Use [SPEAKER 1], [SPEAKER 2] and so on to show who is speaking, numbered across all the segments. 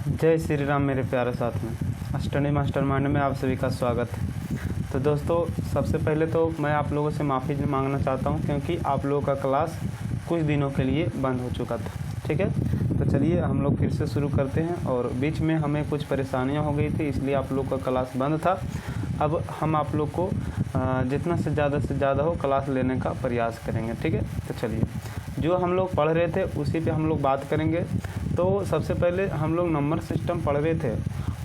[SPEAKER 1] जय श्री राम मेरे प्यारे साथियों। स्टडी मास्टरमाइंड में आप सभी का स्वागत है। तो दोस्तों, सबसे पहले तो मैं आप लोगों से माफ़ी मांगना चाहता हूं क्योंकि आप लोगों का क्लास कुछ दिनों के लिए बंद हो चुका था। ठीक है, तो चलिए हम लोग फिर से शुरू करते हैं। और बीच में हमें कुछ परेशानियां हो गई थी, इसलिए आप लोग का क्लास बंद था। अब हम आप लोग को जितना से ज़्यादा हो क्लास लेने का प्रयास करेंगे। ठीक है, तो चलिए जो हम लोग पढ़ रहे थे उसी पे हम लोग बात करेंगे। तो सबसे पहले हम लोग नंबर सिस्टम पढ़ रहे थे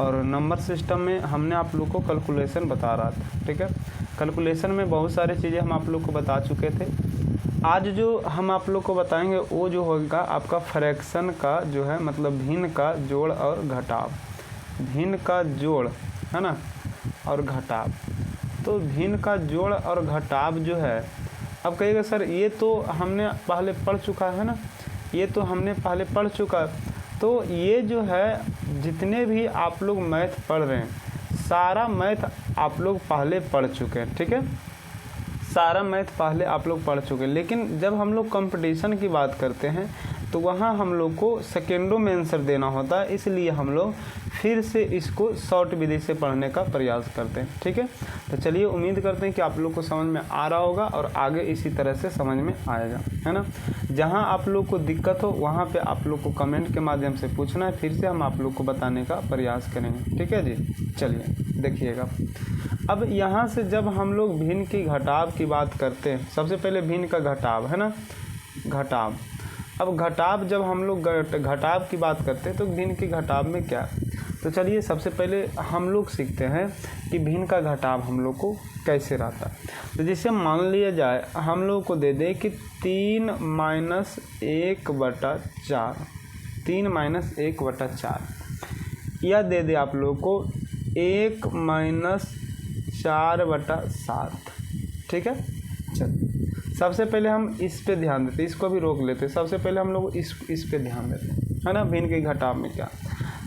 [SPEAKER 1] और नंबर सिस्टम में हमने आप लोग को कैलकुलेशन बता रहा था। ठीक है, कैलकुलेशन में बहुत सारी चीज़ें हम आप लोग को बता चुके थे। आज जो हम आप लोग को बताएंगे वो जो होगा आपका फ्रैक्शन का जो है, मतलब भिन्न का जोड़ और घटाव। भिन्न का जोड़ है ना, और घटाव। तो भिन्न का जोड़ और घटाव जो है, अब कहिएगा सर ये तो हमने पहले पढ़ चुका है ना, ये तो हमने पहले पढ़ चुका। तो ये जो है जितने भी आप लोग मैथ पढ़ रहे हैं, सारा मैथ आप लोग पहले पढ़ चुके हैं। ठीक है, सारा मैथ पहले आप लोग पढ़ चुके हैं। लेकिन जब हम लोग कंपटीशन की बात करते हैं तो वहाँ हम लोग को सेकेंडों में आंसर देना होता है, इसलिए हम लोग फिर से इसको शॉर्ट विधि से पढ़ने का प्रयास करते हैं। ठीक है, तो चलिए उम्मीद करते हैं कि आप लोग को समझ में आ रहा होगा और आगे इसी तरह से समझ में आएगा, है ना। जहाँ आप लोग को दिक्कत हो वहाँ पे आप लोग को कमेंट के माध्यम से पूछना है, फिर से हम आप लोग को बताने का प्रयास करेंगे। ठीक है जी, चलिए देखिएगा। अब यहाँ से जब हम लोग भिन्न की घटाव की बात करते हैं, सबसे पहले भिन्न का घटाव है ना, घटाव। अब घटाव जब हम लोग घटाव की बात करते हैं तो भिन्न की घटाव में क्या, तो चलिए सबसे पहले हम लोग सीखते हैं कि भिन्न का घटाव हम लोग को कैसे रहता है। तो जैसे मान लिया जाए हम लोग को दे दे कि 3 - 1/4, 3 - 1/4, या दे दे आप लोग को 1 - 4/7। ठीक है, चलिए सबसे पहले हम इस पे ध्यान देते हैं, इसको भी रोक लेते हैं। सबसे पहले हम लोग इस पे ध्यान देते हैं, है ना, भिन्न के घटाव में क्या।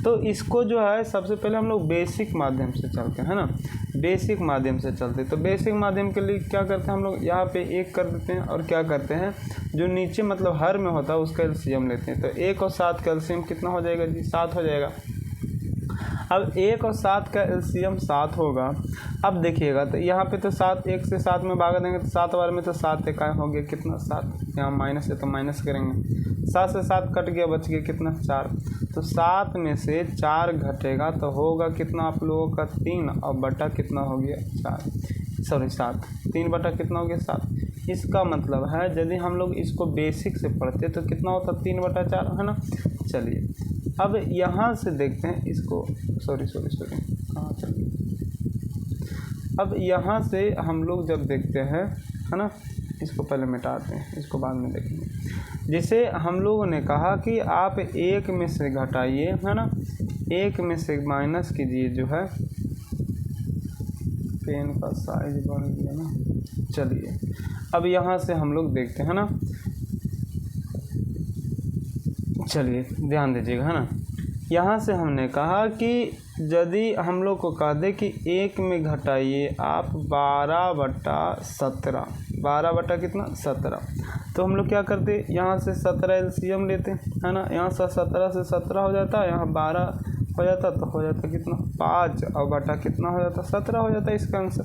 [SPEAKER 1] तो इसको जो है सबसे पहले हम लोग बेसिक माध्यम से चलते हैं, है ना, बेसिक माध्यम से चलते। तो बेसिक माध्यम के लिए क्या करते हैं हम लोग, यहाँ पे 1 कर देते हैं और क्या करते हैं, जो नीचे मतलब हर में होता है उसका एलसीएम लेते हैं। तो 1 और 7 का एलसीएम कितना हो जाएगा जी, 7 हो जाएगा। अब 1 और 7 का एलसीएम 7 होगा। अब देखिएगा तो यहाँ पे तो 7, 1 से 7 में भागा देंगे तो 7 बार में तो 7 एक हो गया कितना, 7। यहाँ माइनस है तो माइनस करेंगे, 7 से 7 कट गया, बच गया कितना, 4। तो 7 में से 4 घटेगा तो होगा कितना आप लोगों का, 3, और बटा कितना हो गया, 7। 3 बटा कितना हो गया, 7। इसका मतलब है यदि हम लोग इसको बेसिक से पढ़ते तो कितना होता, 3/4, है ना। चलिए अब यहाँ से देखते हैं इसको, सॉरी हाँ चलिए। अब यहाँ से हम लोग जब देखते हैं, है ना, इसको पहले मिटाते हैं, इसको बाद में देखेंगे। जैसे हम लोगों ने कहा कि आप 1 में से घटाइए, है ना, 1 में से माइनस कीजिए, जो है पेन का साइज बढ़ गया ना। चलिए अब यहाँ से हम लोग देखते हैं ना, चलिए ध्यान दीजिएगा, है ना। यहाँ से हमने कहा कि यदि हम लोग को कह दे कि 1 में घटाइए आप 12/17, 12 बटा कितना, 17। तो हम लोग क्या करते, यहाँ से 17 एलसीएम लेते, है ना। यहाँ से 17 से 17 हो जाता है, यहाँ 12 हो जाता, तो हो जाता कितना, 5, और बटा कितना हो जाता, 17 हो जाता है इसका आंसर।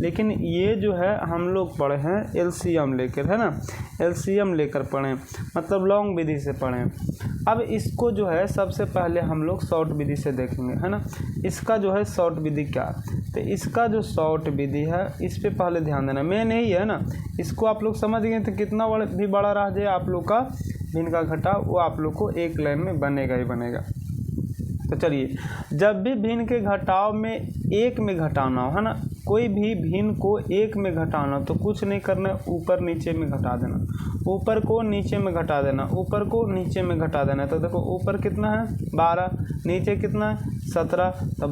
[SPEAKER 1] लेकिन ये जो है हम लोग पढ़े हैं एलसीएम लेकर, है ना, एलसीएम लेकर पढ़ें, मतलब लॉन्ग विधि से पढ़ें। अब इसको जो है सबसे पहले हम लोग शॉर्ट विधि से देखेंगे, है ना। इसका जो है शॉर्ट विधि क्या, तो इसका जो शॉर्ट विधि है इस पे पहले ध्यान देना, मेन यही है ना। इसको आप लोग समझ गए तो कितना भी बड़ा रह जाए आप लोग का भिन्न का घटाव, वो आप लोग को एक लाइन में बनेगा ही बनेगा। तो चलिए, जब भी भिन्न के घटाव में 1 में घटाना हो, है ना, कोई भी भिन्न को 1 में घटाना तो कुछ नहीं करना, ऊपर नीचे में घटा देना, ऊपर को नीचे में घटा देना, ऊपर को नीचे में घटा देना। तो देखो ऊपर कितना है, 12, नीचे कितना है, 17। तो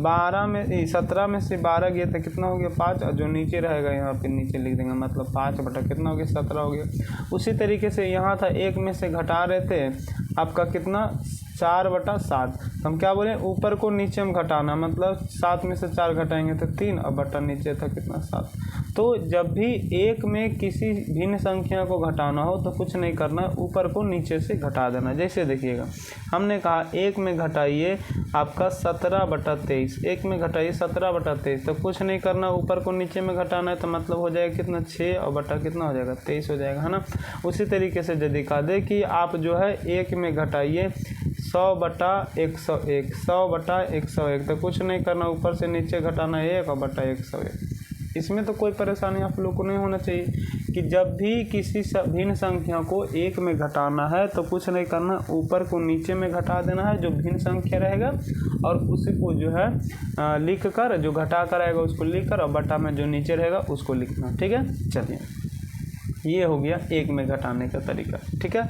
[SPEAKER 1] 17 में से 12 गया तो कितना हो गया, 5, और जो नीचे रहेगा यहाँ पे नीचे लिख देंगे, मतलब 5 बटा कितना हो गया, 17 हो गया। उसी तरीके से यहाँ था 1 में से घटा रहे थे आपका कितना, 4/7। तो हम क्या बोले, ऊपर को नीचे में घटाना, मतलब 7 में से 4 घटाएंगे तो 3, और बटा नीचे नीचे था कितना 7। तो जब भी एक में किसी भिन्न संख्या को घटाना हो तो कुछ नहीं करना, ऊपर को नीचे से घटा देना। जैसे देखिएगा हमने कहा एक में घटाइए आपका 17/23, एक में घटाइए 17/23, तो कुछ नहीं करना, ऊपर को नीचे में घटाना है, तो मतलब हो जाएगा कितना 6 और बटा कितना हो जाएगा 23 हो जाएगा, है ना। उसी तरीके से यदि कहा दे कि आप जो है एक में घटाइए 100/101, 100/101, तो कुछ नहीं करना, ऊपर से नीचे घटाना 1 और बटा 101। इसमें तो कोई परेशानी आप लोग को नहीं होना चाहिए कि जब भी किसी भिन्न संख्या को एक में घटाना है तो कुछ नहीं करना, ऊपर को नीचे में घटा देना है जो भिन्न संख्या रहेगा, और उसी को जो है लिख कर, जो घटा कर आएगा उसको लिख कर, और बटा में जो नीचे रहेगा उसको लिखना। ठीक है, चलिए ये हो गया एक में घटाने का तरीका। ठीक है,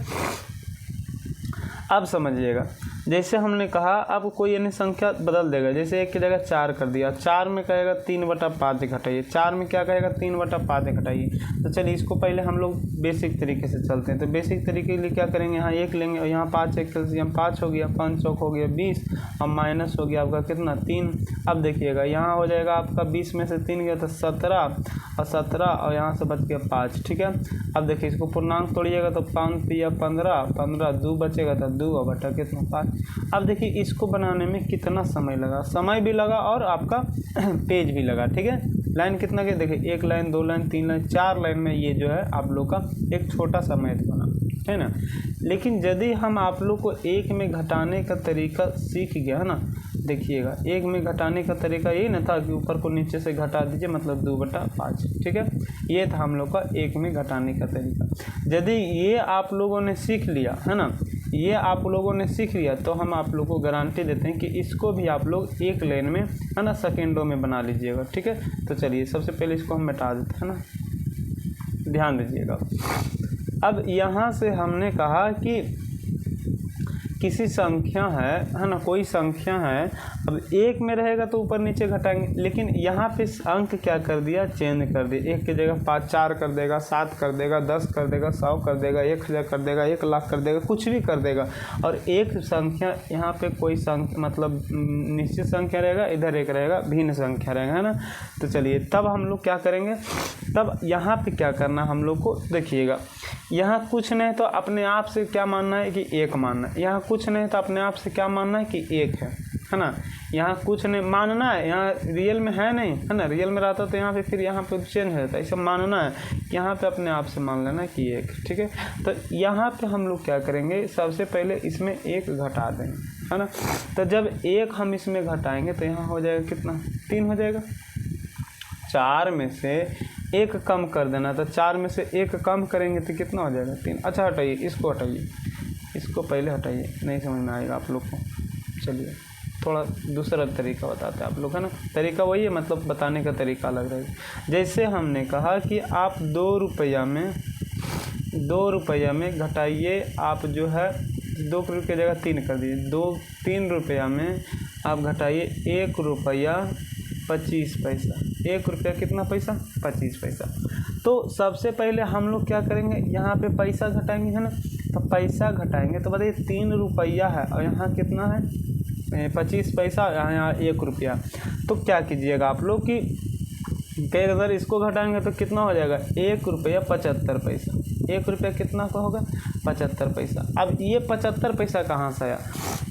[SPEAKER 1] अब समझिएगा, जैसे हमने कहा अब कोई अन्य संख्या बदल देगा, जैसे एक की जगह 4 कर दिया, 4 में कहेगा 3/5 घटाइए, 4 में क्या कहेगा 3/5 घटाइए। तो चलिए इसको पहले हम लोग बेसिक तरीके से चलते हैं। तो बेसिक तरीके के लिए क्या करेंगे, यहाँ 1 लेंगे और यहाँ 5, 1 कैल्सियम 5 हो गया, 5 चौक हो गया 20, और माइनस हो गया आपका कितना 3। अब देखिएगा यहाँ हो जाएगा आपका 20 में से 3 गया तो 17, और 17 और यहाँ से बच गया 5। ठीक है, अब देखिए इसको पूर्णांक तोड़िएगा तो 5 या 15, 15 2 बचेगा तो 2 और बटा कितना 5। अब देखिए इसको बनाने में कितना समय लगा, समय भी लगा और आपका पेज भी लगा। ठीक है, लाइन कितना के देखिए 1 लाइन 2 लाइन 3 लाइन 4 लाइन में ये जो है आप लोग का एक छोटा सा मैथ बना, है ना। लेकिन यदि हम आप लोग को एक में घटाने का तरीका सीख गया है ना, देखिएगा एक में घटाने का तरीका यही ना था कि ऊपर को नीचे से घटा दीजिए मतलब 2/5। ठीक है, ये था हम लोग का एक में घटाने का तरीका। यदि ये आप लोगों ने सीख लिया है ना, ये आप लोगों ने सीख लिया तो हम आप लोगों को गारंटी देते हैं कि इसको भी आप लोग एक लाइन में है ना सेकेंडों में बना लीजिएगा। ठीक है, तो चलिए सबसे पहले इसको हम मिटा देते हैं ना, ध्यान दीजिएगा। अब यहाँ से हमने कहा कि किसी संख्या है ना, कोई संख्या है, अब एक में रहेगा तो ऊपर नीचे घटाएंगे, लेकिन यहाँ पे अंक क्या कर दिया, चेंज कर दिया। एक की जगह 5 4 कर देगा, 7 कर देगा, 10 कर देगा, 100 कर देगा, 1000 कर देगा, 1 लाख कर देगा, कुछ भी कर देगा। और एक संख्या यहाँ पे कोई संख्या मतलब निश्चित संख्या रहेगा, इधर एक रहेगा भिन्न संख्या रहेगा, है ना। तो चलिए तब हम लोग क्या करेंगे, तब यहाँ पे क्या करना हम लोग को, देखिएगा यहाँ कुछ नहीं तो अपने आप से क्या मानना है कि एक मानना है, यहाँ कुछ नहीं तो अपने आप से क्या मानना है कि एक है ना। यहाँ कुछ नहीं मानना है, यहाँ रियल में है नहीं, है ना, रियल में रहता तो यहाँ पे फिर यहाँ पे चेंज हो जाता है, इसे मानना है कि यहाँ पे अपने आप से मान लेना कि एक। ठीक है, तो यहाँ पे हम लोग क्या करेंगे, सबसे पहले इसमें एक घटा देंगे, है ना। तो जब एक हम इसमें घटाएंगे तो यहाँ हो जाएगा कितना 3 हो जाएगा। 4 में से एक कम कर देना, तो 4 में से एक कम करेंगे तो कितना हो जाएगा 3। अच्छा हटाइए, इसको हटाइए, इसको पहले हटाइए, नहीं समझ में आएगा आप लोग को। चलिए थोड़ा दूसरा तरीका बताते हैं आप लोग, है ना। तरीका वही है, मतलब बताने का तरीका अलग रहेगा। जैसे हमने कहा कि आप 2 रुपया में घटाइए, आप जो है 2 की जगह 3 कर दीजिए, 3 रुपया में आप घटाइए 1 रुपया 25 पैसा। 1 रुपया कितना पैसा 25 पैसा। तो सबसे पहले हम लोग क्या करेंगे, यहाँ पे पैसा घटाएंगे, है ना। तो पैसा घटाएंगे तो बताइए 3 रुपया है और यहाँ कितना है 25 पैसा, यहाँ 1 रुपया। तो क्या कीजिएगा आप लोग कि कई अगर इसको घटाएंगे तो कितना हो जाएगा 1 रुपया 75 पैसा। 1 रुपया कितना का होगा 75 पैसा। अब ये 75 पैसा कहाँ से आया,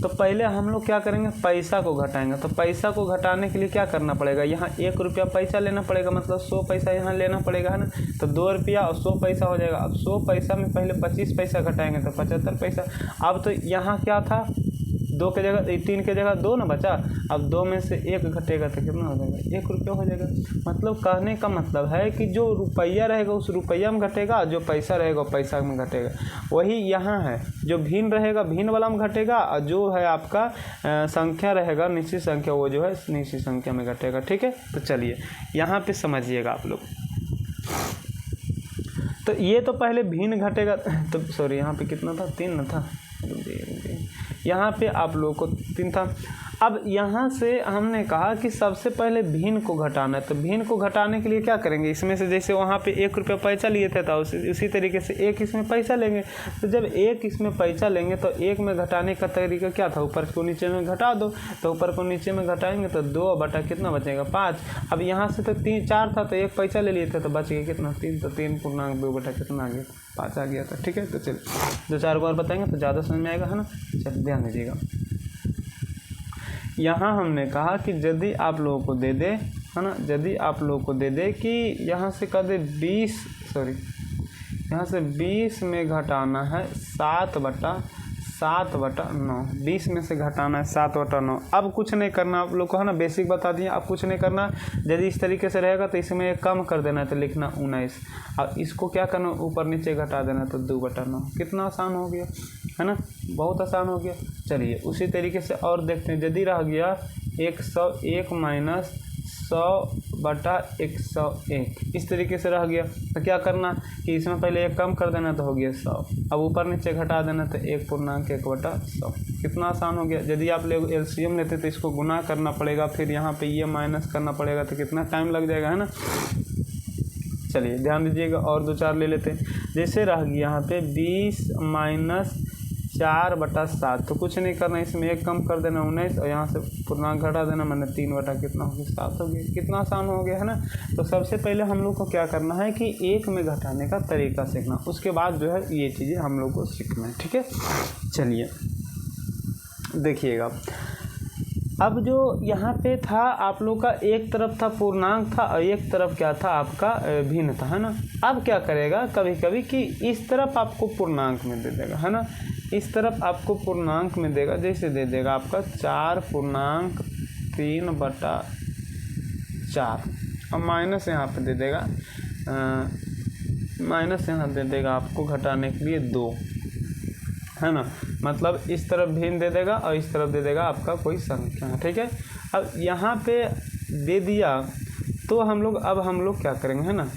[SPEAKER 1] तो पहले हम लोग क्या करेंगे, पैसा को घटाएंगे। तो पैसा को घटाने के लिए क्या करना पड़ेगा, यहाँ 1 रुपया पैसा लेना पड़ेगा, मतलब 100 पैसा यहाँ लेना पड़ेगा, है ना। तो 2 रुपया और 100 पैसा हो जाएगा। अब 100 पैसा में पहले 25 पैसा घटाएंगे तो 75 पैसा। अब तो यहाँ क्या था 2 की जगह 3 की जगह 2 ना बचा, अब 2 में से 1 घटेगा तो कितना हो जाएगा 1 रुपया हो जाएगा। मतलब कहने का मतलब है कि जो रुपया रहेगा उस रुपया में घटेगा, जो पैसा रहेगा पैसा में घटेगा। वही यहाँ है, जो भिन्न रहेगा भिन्न वाला में घटेगा, और जो है आपका संख्या रहेगा निश्चित संख्या वो जो है निश्चित संख्या में घटेगा। ठीक है, तो चलिए यहाँ पे समझिएगा आप लोग। तो ये तो पहले भिन्न घटेगा, तो सॉरी यहाँ पे कितना था 3 न था, यहाँ पे आप लोगों को 3 था। अब यहाँ से हमने कहा कि सबसे पहले भिन्न को घटाना है, तो भिन्न को घटाने के लिए क्या करेंगे, इसमें से जैसे वहाँ पे 1 रुपया पैसा लिए थे तो उसी तरीके से 1 इसमें पैसा लेंगे। तो जब 1 इसमें पैसा लेंगे तो 1 में घटाने का तरीका क्या था, ऊपर को नीचे में घटा दो। तो ऊपर को नीचे में घटाएंगे तो 2 बटा कितना बचेगा 5। अब यहाँ से तो 4 था तो 1 पैसा ले लिए थे तो बच गया कितना 3, तो 3.2 बटा कितना आ गया 5 आ गया था। ठीक है, तो चलिए 2-4 बार बताएंगे तो ज़्यादा समझ में आएगा, है ना। चलिए ध्यान दीजिएगा, यहाँ हमने कहा कि यदि आप लोगों को दे दे, है ना, यदि आप लोगों को दे दे कि यहाँ से कर दे 20, यहाँ से 20 में घटाना है 7 बटा 9, 20 में से घटाना है 7 बटा 9। अब कुछ नहीं करना आप लोग को, है ना, बेसिक बता दिए। अब कुछ नहीं करना, यदि इस तरीके से रहेगा तो इसमें कम कर देना है तो लिखना 19। अब इसको क्या करना, ऊपर नीचे घटा देना तो 2 बटा 9। कितना आसान हो गया, है ना, बहुत आसान हो गया। चलिए उसी तरीके से और देखते हैं, यदि रह गया 101 माइनस 100 बटा 101, इस तरीके से रह गया तो क्या करना कि इसमें पहले 1 कम कर देना तो हो गया 100। अब ऊपर नीचे घटा देना तो 1.1 बटा 100। कितना आसान हो गया। यदि आप लोग एलसीएम लेते तो इसको गुना करना पड़ेगा, फिर यहाँ पे ये माइनस करना पड़ेगा, तो कितना टाइम लग जाएगा, है ना। चलिए ध्यान दीजिएगा और 2-4 ले लेते हैं। जैसे रह गया यहाँ पे 20 माइनस 4 बटा 7, तो कुछ नहीं करना, इसमें 1 कम कर देना 19 और यहाँ से पूर्णांक घटा देना, मैंने 3 बटा कितना हो गया 7 हो गया। कितना आसान हो गया, है ना। तो सबसे पहले हम लोग को क्या करना है कि 1 में घटाने का तरीका सीखना, उसके बाद जो है ये चीज़ें हम लोग को सीखना है। ठीक है, चलिए देखिएगा। अब जो यहाँ पे था आप लोग का, एक तरफ था पूर्णांक था और एक तरफ क्या था आपका भिन्न था, है ना। अब क्या करेगा कभी कभी कि इस तरफ आपको पूर्णांक में दे देगा, है ना, इस तरफ आपको पूर्णांक में देगा। जैसे दे देगा आपका 4.3 बटा 4 और माइनस यहाँ पे दे देगा, माइनस यहाँ दे देगा आपको घटाने के लिए 2, है ना। मतलब इस तरफ भिन्न दे देगा और इस तरफ दे देगा आपका कोई संख्या। ठीक है, अब यहाँ पे दे दिया तो हम लोग क्या करेंगे, है ना।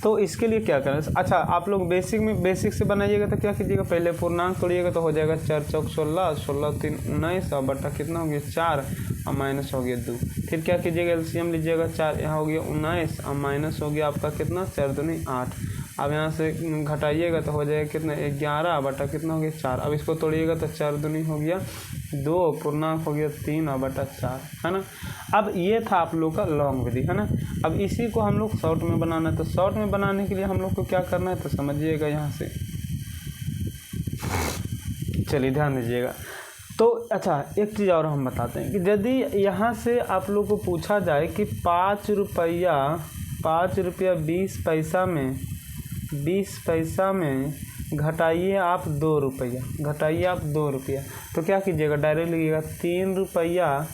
[SPEAKER 1] तो इसके लिए क्या करें, अच्छा आप लोग बेसिक से बनाइएगा तो क्या कीजिएगा, पहले पूर्णांक तोड़िएगा तो हो जाएगा 4 चौक 16, 16 3 19 और बटा कितना हो गया 4 और माइनस हो गया 2। फिर क्या कीजिएगा, एलसीएम लीजिएगा, 4 यहाँ हो गया 19 और माइनस हो गया आपका कितना 4 दूनी 8। अब यहाँ से घटाइएगा तो हो जाएगा कितना 11 बटा कितना हो गया 4। अब इसको तोड़िएगा तो 4 दूनी हो गया 2, पूर्णांक हो गया 3 और बटा 4, है ना। अब ये था आप लोग का लॉन्ग विधि, है ना। अब इसी को हम लोग शॉर्ट में बनाना है, तो शॉर्ट में बनाने के लिए हम लोग को क्या करना है तो समझिएगा यहाँ से। चलिए ध्यान दीजिएगा। तो अच्छा एक चीज़ और हम बताते हैं कि यदि यहाँ से आप लोग को पूछा जाए कि 5 रुपया 20 पैसा में घटाइए आप 2 रुपया, तो क्या कीजिएगा, डायरेक्ट लिखिएगा 3 रुपया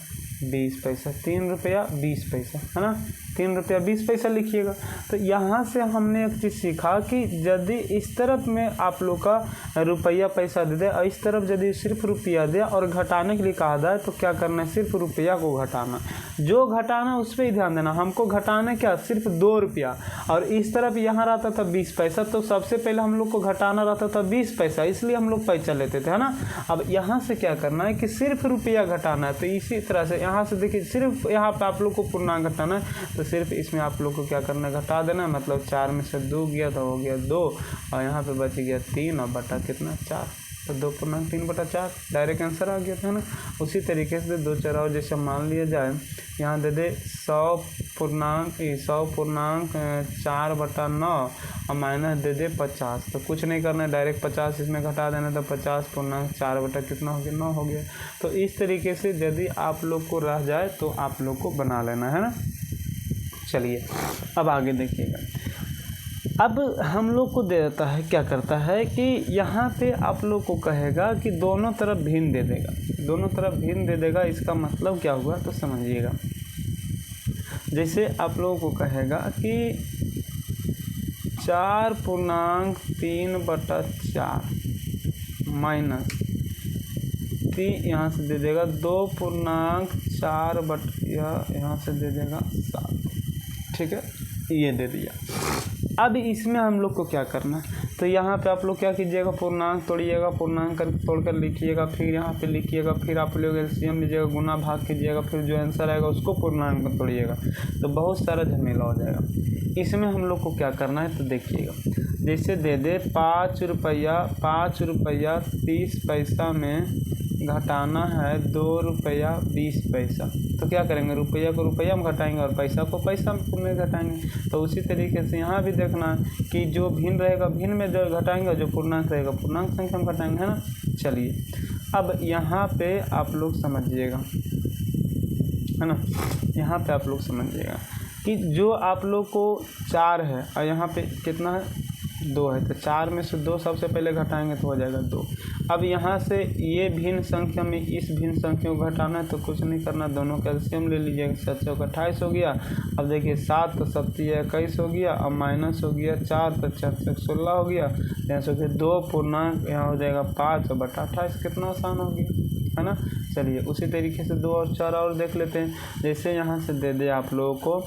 [SPEAKER 1] 20 पैसा, 3 रुपया 20 पैसा, है ना, 3 रुपया 20 पैसा लिखिएगा। तो यहाँ से हमने एक चीज़ सीखा कि यदि इस तरफ में आप लोग का रुपया पैसा दे दे और इस तरफ यदि सिर्फ रुपया दे और घटाने के लिए कहा जाए तो क्या करना है, सिर्फ रुपया को घटाना, जो घटाना उस पर ही ध्यान देना। हमको घटाना क्या, सिर्फ 2 रुपया, और इस तरफ यहाँ रहता था 20 पैसा, तो सबसे पहले हम लोग को घटाना रहता था 20 पैसा, इसलिए हम लोग पैसा लेते थे, है ना। अब यहाँ से क्या करना है कि सिर्फ रुपया घटाना है, तो इसी तरह से यहाँ से देखिए सिर्फ यहाँ पे आप लोग को पूर्णांक घटाना है, तो सिर्फ इसमें आप लोग को क्या करना है, घटा देना। मतलब 4 में से 2 गया तो हो गया 2 और यहाँ पे बच गया 3 और बटा कितना 4, तो 2.3 बटा 4 डायरेक्ट आंसर आ गया था, है ना। उसी तरीके से 2 4 और जैसे मान लिया जाए यहाँ दे दे 100 पूर्णांक 4 बटा 9 और माइनस दे दे 50, तो कुछ नहीं करना है, डायरेक्ट 50 इसमें घटा देना, तो 50 पूर्णांक 4 बटा कितना हो गया 9 हो गया। तो इस तरीके से यदि आप लोग को रह जाए तो आप लोग को बना लेना है ना। चलिए अब आगे देखिएगा। अब हम लोग को दे देता है, क्या करता है कि यहाँ पे आप लोग को कहेगा कि दोनों तरफ भिन्न दे देगा, दोनों तरफ भिन्न दे देगा। इसका मतलब क्या हुआ तो समझिएगा। जैसे आप लोगों को कहेगा कि 4.3 बटा 4 माइनस 3 यहाँ से दे देगा 2.4 बटा यहाँ से दे देगा 7, ठीक है, ये दे दिया। अब इसमें हम लोग को क्या करना है, तो यहाँ पे आप लोग क्या कीजिएगा, पूर्णांक तोड़िएगा, पूर्णांक तोड़कर लिखिएगा, फिर यहाँ पे लिखिएगा, फिर आप लोग एलसीएम लीजिएगा, गुना भाग कीजिएगा, फिर जो आंसर आएगा उसको पूर्णांक में तोड़िएगा, तो बहुत सारा झमेला हो जाएगा। इसमें हम लोग को क्या करना है तो देखिएगा, जैसे दे दे 5 रुपया 30 पैसा में घटाना है 2 रुपया 20 पैसा, तो क्या करेंगे, रुपया को रुपया में घटाएंगे और पैसा को पैसा में घटाएंगे। तो उसी तरीके से यहाँ भी देखना है कि जो भिन्न रहेगा भिन्न में जो घटाएंगे, जो पूर्णांक रहेगा पूर्णांक संख्या में घटाएंगे, है ना। चलिए अब यहाँ पे आप लोग समझिएगा, है ना, यहाँ पे आप लोग समझिएगा कि जो आप लोग को 4 है और यहाँ पे कितना है 2 है, तो 4 में से 2 सबसे पहले घटाएंगे तो हो जाएगा 2। अब यहाँ से ये भिन्न संख्या में इस भिन्न संख्या को घटाना है तो कुछ नहीं करना, दोनों का एलसीएम ले लीजिएगा, 7 चौक 28 हो गया। अब देखिए 7 तो 7 21 हो गया, अब माइनस हो गया 4 तो 4 16 हो गया, यहाँ से 2 पूर्णांक यहाँ हो जाएगा 5 बटा 28, कितना आसान हो गया, है ना। चलिए उसी तरीके से 2 और 4 और देख लेते हैं। जैसे यहाँ से दे दे आप लोगों को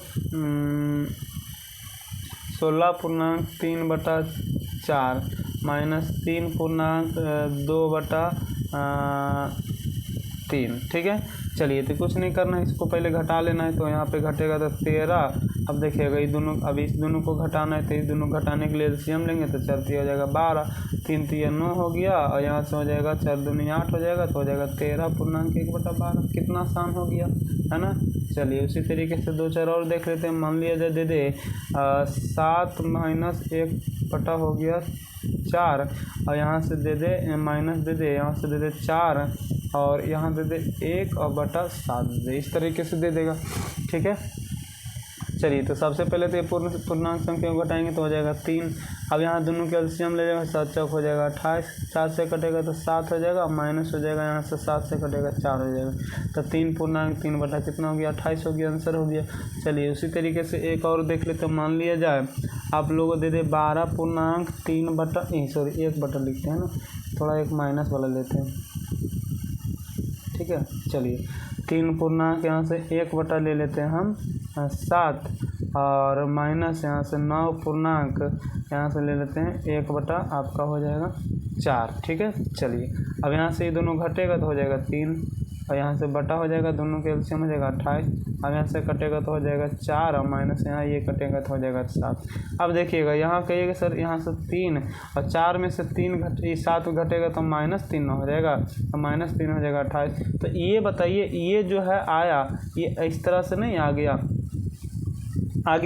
[SPEAKER 1] 16.3/4 माइनस 3.2/3, ठीक है। चलिए तो कुछ नहीं करना है, इसको पहले घटा लेना है, तो यहाँ पे घटेगा तो 13। अब देखिएगा ये दोनों, अब इस दोनों को घटाना है तो इस दोनों घटाने के लिए एलसीएम लेंगे तो 4 हो जाएगा 12, 3 3 9 हो गया, और यहाँ से हो जाएगा 4 दूनी 8 हो जाएगा, तो हो जाएगा 13.1/12, कितना आसान हो गया, है ना। चलिए उसी तरीके से 2 4 और देख लेते हैं। मान लिया जाए दे दे 7 माइनस 1 हो गया 4, और यहाँ से दे दे माइनस दे दे, यहाँ से दे दे 4, और यहाँ दे दे 1 और बटा 7 दे, इस तरीके से दे देगा, ठीक है। चलिए तो सबसे पहले तो ये पूर्णांक संख्या को घटाएंगे तो हो जाएगा 3। अब यहाँ दोनों के एलसीएम ले जाएगा, 7 चौक हो जाएगा 28, 4 से कटेगा तो 7 हो जाएगा, माइनस हो जाएगा यहाँ से 7 से कटेगा 4 हो जाएगा, तो 3 बटा कितना हो गया 28 हो गया, आंसर हो गया। चलिए उसी तरीके से एक और देख लेते हैं। मान लिया जाए आप लोगों को दे दे 1 लिखते हैं ना, थोड़ा एक माइनस वाला लेते हैं, ठीक है। चलिए 3 पूर्णांक यहाँ से 1 ले लेते हैं हम 7, और माइनस यहाँ से 9 पूर्णांक यहाँ से ले लेते हैं 1 आपका हो जाएगा 4, ठीक है। चलिए अब यहाँ से ये दोनों घटेगा तो हो जाएगा 3, और यहाँ से बटा हो जाएगा, दोनों के एलसीएम हो जाएगा 28, अब यहाँ से कटेगा तो हो जाएगा 4, और माइनस यहाँ ये कटेगा तो हो जाएगा 7। अब देखिएगा यहाँ कहिएगा सर यहाँ से 3 और 4 में से 7 घटेगा तो -3 हो जाएगा, तो -3 हो जाएगा 28। तो ये बताइए ये जो है आया, ये इस तरह से नहीं आ गया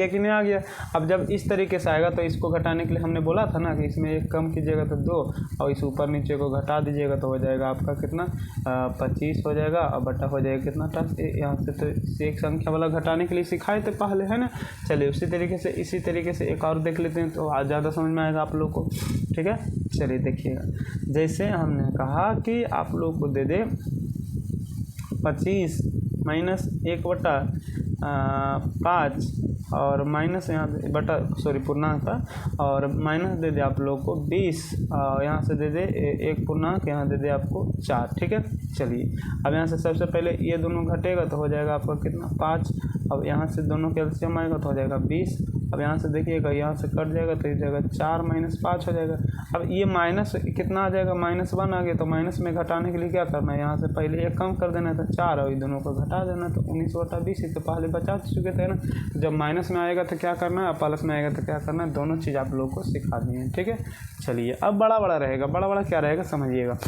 [SPEAKER 1] कि नहीं आ गया। अब जब इस तरीके से आएगा तो इसको घटाने के लिए हमने बोला था ना कि इसमें 1 कम कीजिएगा तो 2, और इस ऊपर नीचे को घटा दीजिएगा तो हो जाएगा आपका कितना 25 हो जाएगा, और बटा हो जाएगा कितना यहाँ से, तो एक संख्या वाला घटाने के लिए सिखाए थे पहले, है ना। चलिए इसी तरीके से एक और देख लेते हैं तो आज ज़्यादा समझ में आएगा आप लोग को, ठीक है। चलिए देखिएगा, जैसे हमने कहा कि आप लोग को दे दे 25 माइनस 1/5 और माइनस यहाँ बटा पूर्णांक का, और माइनस दे दे आप लोग को 20, यहाँ से दे दे 1 पूर्णांक, यहाँ दे दे आपको 4, ठीक है। चलिए अब यहाँ से सबसे पहले ये दोनों घटेगा तो हो जाएगा आपका कितना 5, अब यहाँ से दोनों के एलसीएम आएगा तो हो जाएगा 20, अब यहाँ से देखिएगा यहाँ से कट जाएगा तो इस जगह 4 माइनस 5 हो जाएगा। अब ये माइनस कितना आ जाएगा, -1 आ गया, तो माइनस में घटाने के लिए क्या करना है, यहाँ से पहले 1 कम कर देना है तो 4, और ये दोनों को घटा देना, तो 19/20 तो पहले बचा चुके थे ना। जब माइनस में आएगा तो क्या करना है, प्लस में आएगा तो क्या करना है, दोनों चीज़ आप लोगों को सिखा दी है, ठीक है। चलिए अब बड़ा रहेगा, बड़ा क्या रहेगा समझिएगा।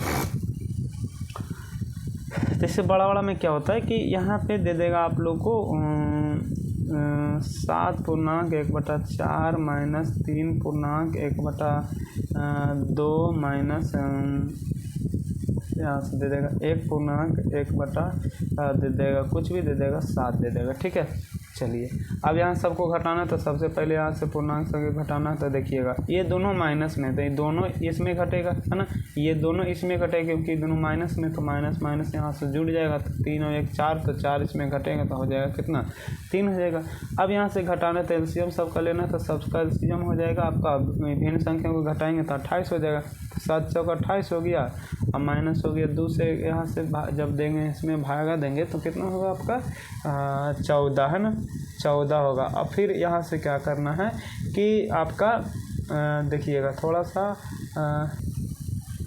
[SPEAKER 1] जैसे बड़ा में क्या होता है कि यहाँ पे दे देगा आप लोग को 7.1/4 माइनस 3.1/2 माइनस यहाँ से दे देगा 1.1 दे देगा, कुछ भी दे देगा 7 दे देगा, ठीक है। चलिए अब यहाँ सबको घटाना, तो सबसे पहले यहाँ से पूर्णांक संख्या घटाना, तो देखिएगा ये दोनों माइनस में, तो ये दोनों इसमें घटेगा, है ना, ये दोनों इसमें घटेगा क्योंकि दोनों माइनस में, तो माइनस यहाँ से जुड़ जाएगा, तो 3 और 1 4, तो 4 इसमें घटेगा तो हो जाएगा कितना 3 हो जाएगा। अब यहाँ से घटाना तो एलसीएम सबका लेना, तो सबका एलसीएम हो जाएगा आपका, भिन्न संख्या को घटाएंगे तो 28 हो जाएगा, 7 चौक 28 हो गया, अब माइनस हो गया 2 से, यहाँ से जब देंगे इसमें भागा देंगे तो कितना होगा आपका 14, है ना, 14 होगा। अब फिर यहाँ से क्या करना है कि आपका देखिएगा थोड़ा सा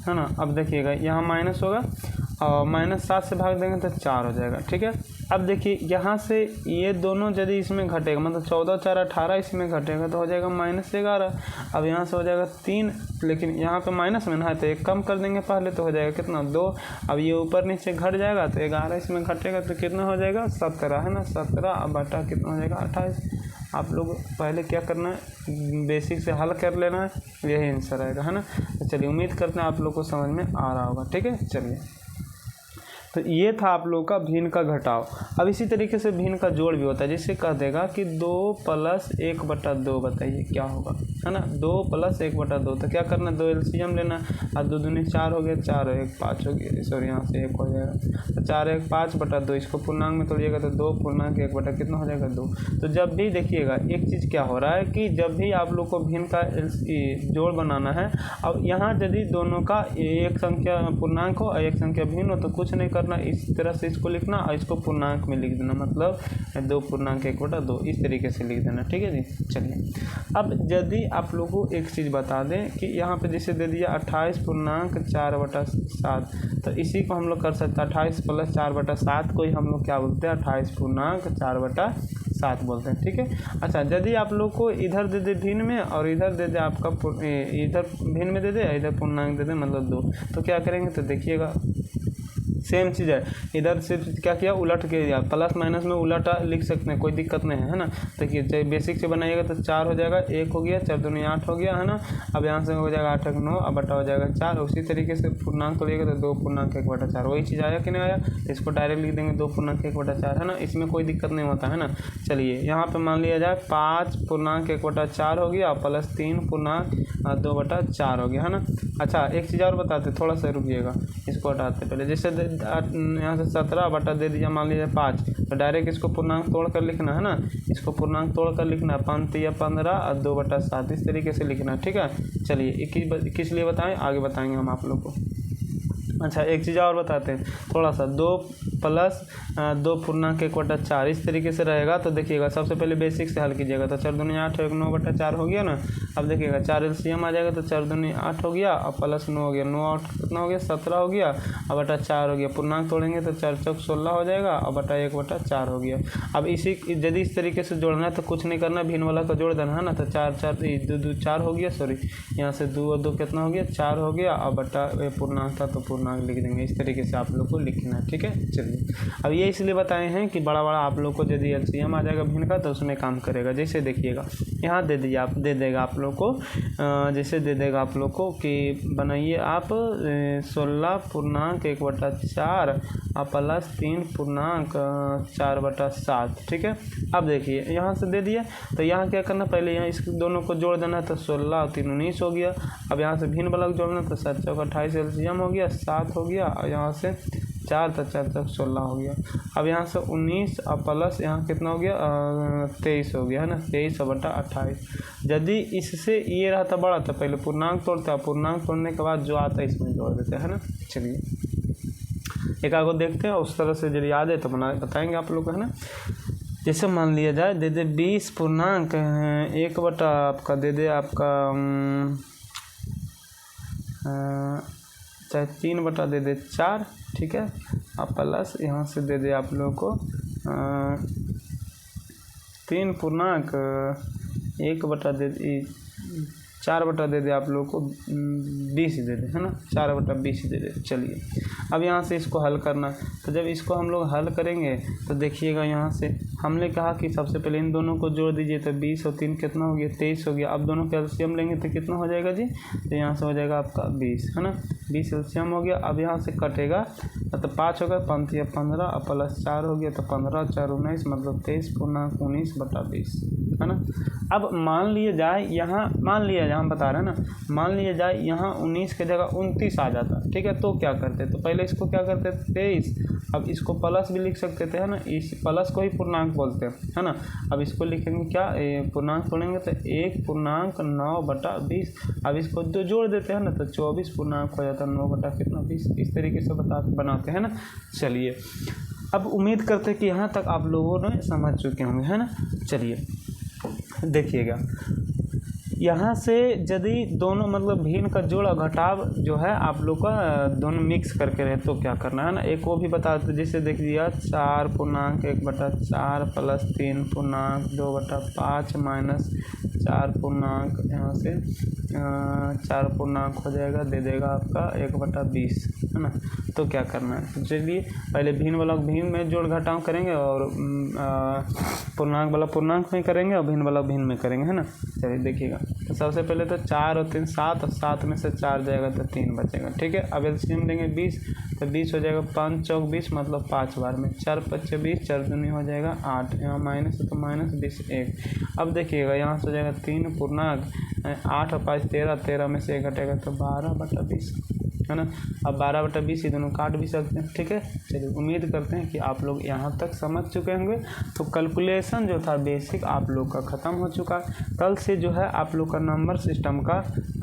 [SPEAKER 1] है ना। अब देखिएगा यहाँ माइनस होगा और -7 से भाग देंगे तो 4 हो जाएगा, ठीक है। अब देखिए यहाँ से ये दोनों यदि इसमें घटेगा, मतलब 14 4 18 इसमें घटेगा तो हो जाएगा -11। अब यहाँ से हो जाएगा 3, लेकिन यहाँ पे माइनस में ना है तो 1 कम कर देंगे पहले, तो हो जाएगा कितना 2। अब ये ऊपर नीचे घट जाएगा तो 11 इसमें घटेगा तो कितना हो जाएगा 17, है ना। 17 अब बटा कितना हो जाएगा 28। आप लोग पहले क्या करना है, बेसिक से हल कर लेना है, यही आंसर आएगा, है ना। तो चलिए उम्मीद करते हैं आप लोग को समझ में आ रहा होगा, ठीक है। चलिए तो ये था आप लोग का भिन्न का घटाव। अब इसी तरीके से भिन्न का जोड़ भी होता है, जिससे कह देगा कि 2 + 1/2 बताइए क्या होगा, है ना। 2 + 1/2 तो क्या करना, 2 एलसीएम लेना, और 2 दूनी 4 हो गया, 4 और 1 5 हो गया, सॉरी यहाँ से 1 हो जाएगा, तो 4 1 5/2। इसको पूर्णांक में तोड़िएगा तो 2 पूर्णांक 1 बटा कितना हो जाएगा 2। तो जब भी देखिएगा एक चीज़ क्या हो रहा है कि जब भी आप लोग को भिन्न का जोड़ बनाना है, अब यहाँ यदि दोनों का एक संख्या पूर्णांक हो और एक संख्या भिन्न हो तो कुछ नहीं करना, इस तरह से इसको लिखना और इसको पूर्णांक में लिख देना, मतलब 2 पूर्णांक 1/2 इस तरीके से लिख देना, ठीक है जी। चलिए अब यदि आप लोगों को एक चीज़ बता दें कि यहाँ पे जैसे दे दिया 28 पूर्णांक 4/7, तो इसी को हम लोग कर सकते हैं 28 + 4/7 को ही हम लोग क्या बोलते हैं 28 पूर्णांक 4/7 बोलते हैं, ठीक है। अच्छा यदि आप लोग को इधर दे दे भिन्न में और इधर दे दे आपका इधर भिन्न में दे दे, इधर पूर्णांक दे दे मतलब 2, तो क्या करेंगे, तो देखिएगा सेम चीज़ है, इधर से क्या किया उलट के दिया, प्लस माइनस में उलटा लिख सकते हैं, कोई दिक्कत नहीं है ना। देखिए चाहे बेसिक से बनाइएगा तो 4 हो जाएगा, 1 हो गया, 4 दूनी 8 हो गया, है ना। अब यहाँ से हो जाएगा 8 9, अब बटा हो जाएगा 4। उसी तरीके से पूर्णांक तोड़िएगा तो 2 पूर्णांक 1/4, वही चीज़ आया कि नहीं आया, इसको डायरेक्ट लिख देंगे 2 पूर्णांक 1/4, है ना। इसमें कोई दिक्कत नहीं होता है ना। चलिए यहाँ पर मान लिया जाए 5 पूर्णांक 1/4 हो गया प्लस 3 पूर्णांक 2/4 हो गया, है ना। अच्छा एक चीज़ और बताते, थोड़ा सा रुकिएगा, इसको हटाते पहले। जैसे यहाँ से 17 बटा दे दिया मान लीजिए 5, तो डायरेक्ट इसको पूर्णांक तोड़ कर लिखना है ना, इसको पूर्णांक तोड़ कर लिखना 5 या 15 और 2/7 इस तरीके से लिखना, ठीक है। चलिए किस लिए बताएं, आगे बताएंगे हम आप लोग को। अच्छा एक चीज़ और बताते हैं थोड़ा सा, 2 + 2 पूर्णांक 1/4 इस तरीके से रहेगा। तो देखिएगा सबसे पहले बेसिक से हल कीजिएगा, तो 4 दूनी 8 1 9/4 हो गया ना। अब देखिएगा 4 एलसीएम आ जाएगा, तो 4 दूनी 8 हो गया और प्लस 9 हो गया, 9 8 कितना हो गया 17 हो गया और बटा 4 हो गया। पूर्णांक तोड़ेंगे तो 4 चौक 16 हो जाएगा और बटा 1/4 हो गया। अब इसी यदि इस तरीके से जोड़ना है तो कुछ नहीं करना, भिन्न वाला को जोड़ देना है ना। तो 4 4 2 4 हो गया, सॉरी यहाँ से 2 और 2 कितना हो गया 4 हो गया और बटा पूर्णांक था तो पूर्णांक लिख देंगे। इस तरीके से आप लोग को लिखना है, ठीक है। चलिए अब ये इसलिए बताए हैं कि बड़ा आप लोग को यदि एलसीएम आ जाएगा भिन्न का तो उसमें काम करेगा। जैसे देखिएगा यहाँ दे देगा आप लोग को, जैसे दे देगा आप लोग को कि बनाइए आप 16 पूर्णांक 1/4 और प्लस 3 पूर्णांक 4/7, ठीक है। अब देखिए यहाँ से दे दिया तो यहाँ क्या करना, पहले यहाँ इस दोनों को जोड़ देना, तो 16 और 3 19 हो गया। अब यहाँ से भिन्न वाला जोड़ना तो 7 चौक 28 एलसीएम हो गया, 7 हो गया और यहाँ से 4 तो 4 चौक 16 हो गया। अब यहाँ से 19 और प्लस यहाँ कितना हो गया 23 हो गया, है ना। 23/28। यदि इससे ये रहता बड़ा तो पहले पूर्णांक तोड़ते हैं, पूर्णांक तोड़ने के बाद जो आता है इसमें जोड़ देते हैं, है ना। चलिए एक आगे देखते हैं, उस तरह से यदि याद है तो बताएंगे आप लोग को, है ना। जैसे मान लिया जाए दे दे 20 पूर्णांक 1 बटा आपका दे दे आपका चाहे 3 बटा दे दे 4, ठीक है। अब प्लस यहाँ से दे दे आप लोगों को 3 पूर्णांक 1 बटा दे 4 बटा दे दे आप लोगों को 20 दे दे, है ना। 4/20 दे दे। चलिए अब यहाँ से इसको हल करना, तो जब इसको हम लोग हल करेंगे तो देखिएगा यहाँ से हमने कहा कि सबसे पहले इन दोनों को जोड़ दीजिए, तो 20 और 3 कितना हो गया 23 हो गया। अब दोनों का एलसीएम लेंगे तो कितना हो जाएगा जी, तो यहाँ से हो जाएगा आपका 20, है ना। 20 एलसीएम हो गया। अब यहाँ से कटेगा तो 5 होगा, 5 या 15 और प्लस 4 हो गया, तो 15 4 19 मतलब 23 पूर्णांक 19/20, है ना। अब मान लिया जाए यहाँ, मान लिया जाए हम बता रहे हैं ना, मान लिया जाए यहाँ 19 की जगह 29 आ जाता, ठीक है। तो क्या करते, तो पहले इसको क्या करते 23, अब इसको प्लस भी लिख सकते थे, है ना। इस प्लस को ही पूर्णांक बोलते हैं, है ना। अब इसको लिखेंगे क्या, पूर्णांक तोड़ेंगे तो 1 पूर्णांक 9/20। अब इसको जो जोड़ देते हैं ना तो 24 पूर्णांक हो जाता है 9 बटा कितना 20। इस तरीके से बनाते हैं ना। चलिए अब उम्मीद करते हैं कि यहाँ तक आप लोगों ने समझ चुके होंगे, है ना। चलिए देखिएगा यहाँ से यदि दोनों मतलब भिन्न का जोड़ और घटाव जो है आप लोग का दोनों मिक्स करके रहे तो क्या करना है ना। एक वो भी बता देते, जैसे देख लिया 4.1/4 प्लस 3.2/5 माइनस 4 यहाँ से 4 हो जाएगा, दे देगा आपका 1/20 है ना। तो क्या करना है, तो चलिए पहले भिन्न वाला भिन्न में जोड़ घटाव करेंगे और पूर्णांक वाला पूर्णांक में करेंगे और भिन्न वाला भिन्न में करेंगे, है ना। चलिए देखिएगा, तो सबसे पहले तो 4 और 3 7, और 7 में से 4 जाएगा तो 3 बचेगा, ठीक है। अब एलसीएम लेंगे 20, तो 20 हो जाएगा 5 चौक 20, मतलब 5 बार में 4 5 20, 4 दूनी हो जाएगा 8, यहाँ माइनस है तो माइनस 20 1। अब देखिएगा यहाँ से हो जाएगा 3 पूर्णांक 8 और 5 13, 13 में से 1 घटेगा तो 12/20 है ना। अब 12/20 ये दोनों काट भी सकते हैं, ठीक है। चलिए उम्मीद करते हैं कि आप लोग यहाँ तक समझ चुके होंगे। तो कैलकुलेशन जो था बेसिक आप लोग का ख़त्म हो चुका। कल से जो है आप लोग का नंबर सिस्टम का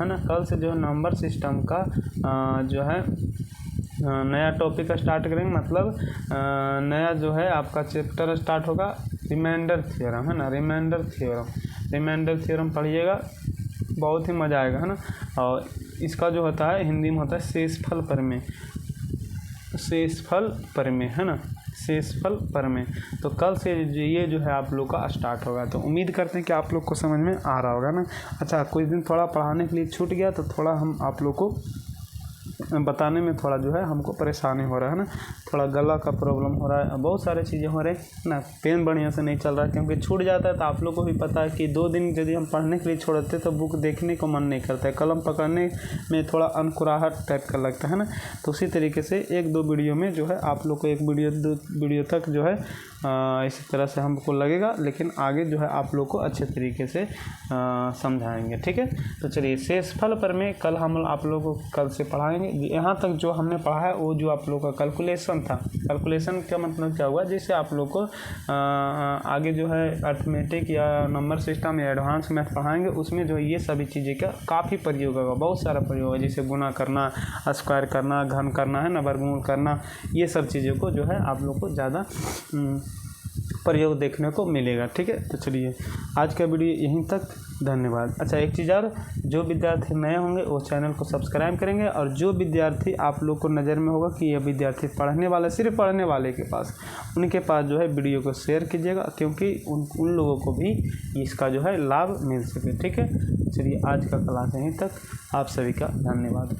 [SPEAKER 1] है ना, कल से जो है नंबर सिस्टम का जो है नया टॉपिक स्टार्ट करेंगे, मतलब नया जो है आपका चैप्टर स्टार्ट होगा, रिमाइंडर थ्योरम है ना। रिमाइंडर थ्योरम पढ़िएगा, बहुत ही मज़ा आएगा, है ना। और इसका जो होता है हिंदी में होता है शेषफल प्रमेय, है ना, शेषफल प्रमेय। तो कल से ये जो है आप लोग का स्टार्ट होगा। तो उम्मीद करते हैं कि आप लोग को समझ में आ रहा होगा ना। अच्छा, कुछ दिन थोड़ा पढ़ाने के लिए छूट गया, तो थोड़ा हम आप लोग को बताने में थोड़ा जो है हमको परेशानी हो रहा है ना, थोड़ा गला का प्रॉब्लम हो रहा है, बहुत सारे चीज़ें हो रही है ना। पेन बढ़िया से नहीं चल रहा है, क्योंकि छूट जाता है। तो आप लोग को भी पता है कि 2 दिन यदि हम पढ़ने के लिए छोड़ते तो बुक देखने को मन नहीं करता है, कलम पकड़ने में थोड़ा अनकुराहट टाइप का लगता है ना। तो उसी तरीके से 1-2 वीडियो में जो है आप लोग को 1 वीडियो 2 वीडियो तक जो है इसी तरह से हमको लगेगा, लेकिन आगे जो है आप लोग को अच्छे तरीके से समझाएंगे, ठीक है। तो चलिए शेषफल प्रमेय कल हम आप लोगों को कल से पढ़ाएंगे। यहाँ तक जो हमने पढ़ा है वो जो आप लोग का कैलकुलेशन था, कैलकुलेशन का मतलब क्या हुआ, जैसे आप लोग को आगे जो है अर्थमेटिक या नंबर सिस्टम या एडवांस मैथ पढ़ाएंगे, उसमें जो ये सभी चीज़ें का काफ़ी प्रयोग होगा, बहुत सारा प्रयोग है, जैसे गुना करना, स्क्वायर करना, घन करना है ना, वर्गमूल करना, ये सब चीज़ों को जो है आप लोग को ज़्यादा प्रयोग देखने को मिलेगा, ठीक है। तो चलिए आज का वीडियो यहीं तक, धन्यवाद। अच्छा, एक चीज़ और, जो विद्यार्थी नए होंगे वो चैनल को सब्सक्राइब करेंगे, और जो विद्यार्थी आप लोग को नज़र में होगा कि यह विद्यार्थी पढ़ने वाला, सिर्फ पढ़ने वाले के पास, उनके पास जो है वीडियो को शेयर कीजिएगा, क्योंकि उन लोगों को भी इसका जो है लाभ मिल सके, ठीक है। चलिए आज का क्लास यहीं तक, आप सभी का धन्यवाद।